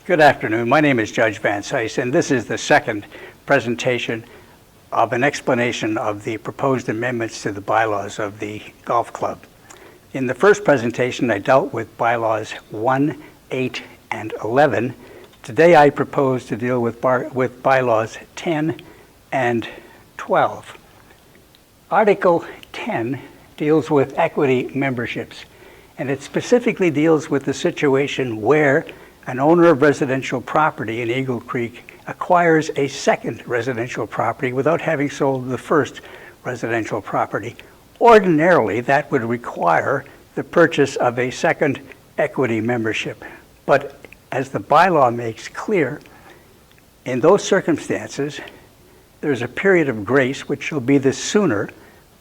Good afternoon. My name is Judge Van Cise, and this is the second presentation of an explanation of the proposed amendments to the bylaws of the golf club. In the first presentation, I dealt with bylaws 1, 8, and 11. Today, I propose to deal with bylaws 10 and 12. Article 10 deals with equity memberships, and it specifically deals with the situation where an owner of residential property in Eagle Creek acquires a second residential property without having sold the first residential property. Ordinarily, that would require the purchase of a second equity membership. But as the bylaw makes clear, in those circumstances, there's a period of grace, which shall be the sooner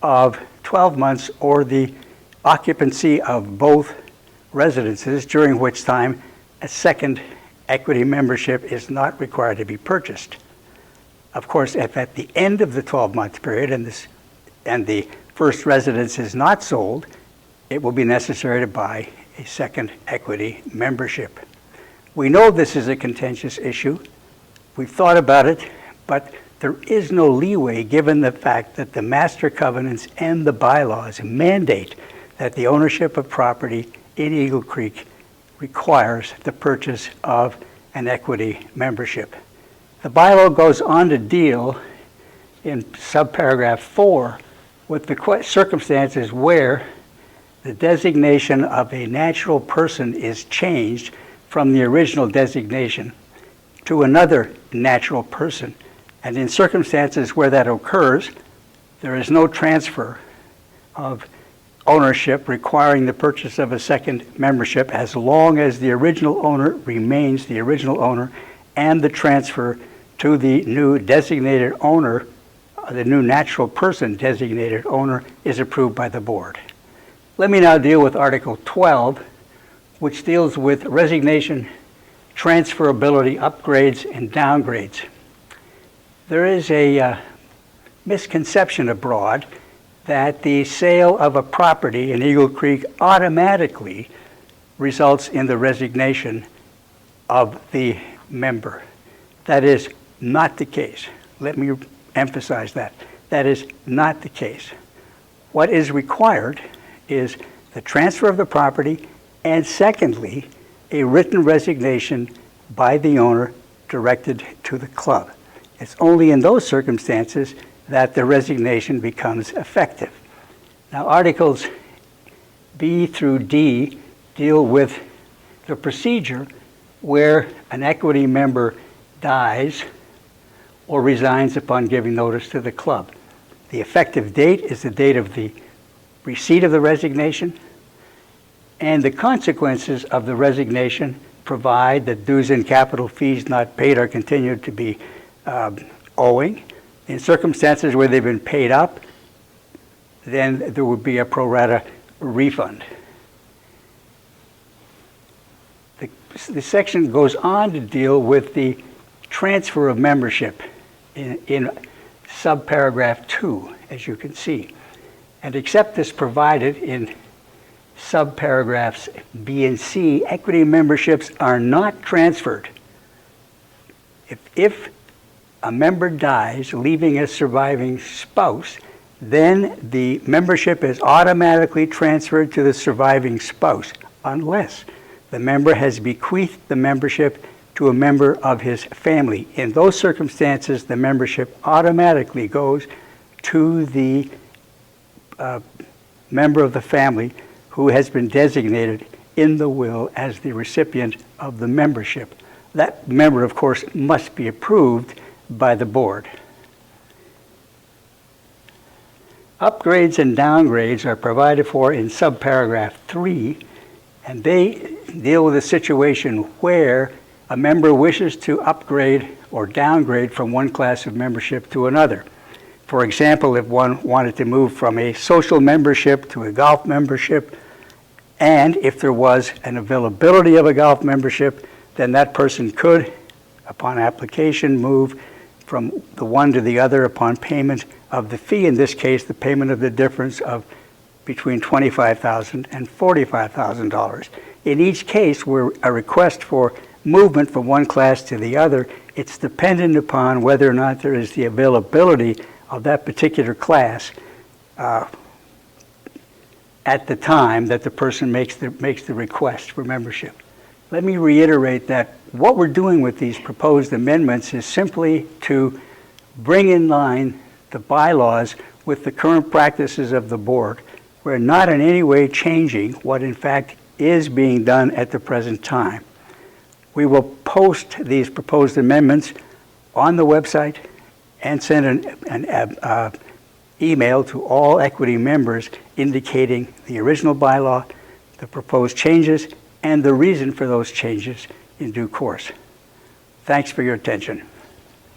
of 12 months or the occupancy of both residences, during which time a second equity membership is not required to be purchased. Of course, if at the end of the 12-month period and the first residence is not sold, it will be necessary to buy a second equity membership. We know this is a contentious issue. We've thought about it, but there is no leeway given the fact that the master covenants and the bylaws mandate that the ownership of property in Eagle Creek requires the purchase of an equity membership. The bylaw goes on to deal in subparagraph 4 with the circumstances where the designation of a natural person is changed from the original designation to another natural person. And in circumstances where that occurs, there is no transfer of ownership requiring the purchase of a second membership as long as the original owner remains the original owner and the transfer to the new designated owner, the new natural person designated owner, is approved by the board. Let me now deal with Article 12, which deals with resignation, transferability, upgrades, and downgrades. There is a misconception abroad that the sale of a property in Eagle Creek automatically results in the resignation of the member. That is not the case. Let me emphasize that. That is not the case. What is required is the transfer of the property and, secondly, a written resignation by the owner directed to the club. It's only in those circumstances that the resignation becomes effective. Now, Articles B through D deal with the procedure where an equity member dies or resigns upon giving notice to the club. The effective date is the date of the receipt of the resignation, and the consequences of the resignation provide that dues and capital fees not paid are continued to be owing. In circumstances where they've been paid up, then there would be a pro rata refund. The section goes on to deal with the transfer of membership in subparagraph 2, as you can see. And except as provided in subparagraphs B and C, equity memberships are not transferred. If a member dies, leaving a surviving spouse, then the membership is automatically transferred to the surviving spouse, unless the member has bequeathed the membership to a member of his family. In those circumstances, the membership automatically goes to the member of the family who has been designated in the will as the recipient of the membership. That member, of course, must be approved by the board. Upgrades and downgrades are provided for in subparagraph 3, and they deal with a situation where a member wishes to upgrade or downgrade from one class of membership to another. For example, if one wanted to move from a social membership to a golf membership, and if there was an availability of a golf membership, then that person could, upon application, move from the one to the other upon payment of the fee, in this case, the payment of the difference of between $25,000 and $45,000. In each case, where a request for movement from one class to the other. It's dependent upon whether or not there is the availability of that particular class at the time that the person makes the request for membership. Let me reiterate that what we're doing with these proposed amendments is simply to bring in line the bylaws with the current practices of the board. We're not in any way changing what in fact is being done at the present time. We will post these proposed amendments on the website and send an email to all equity members indicating the original bylaw, the proposed changes, and the reason for those changes in due course. Thanks for your attention.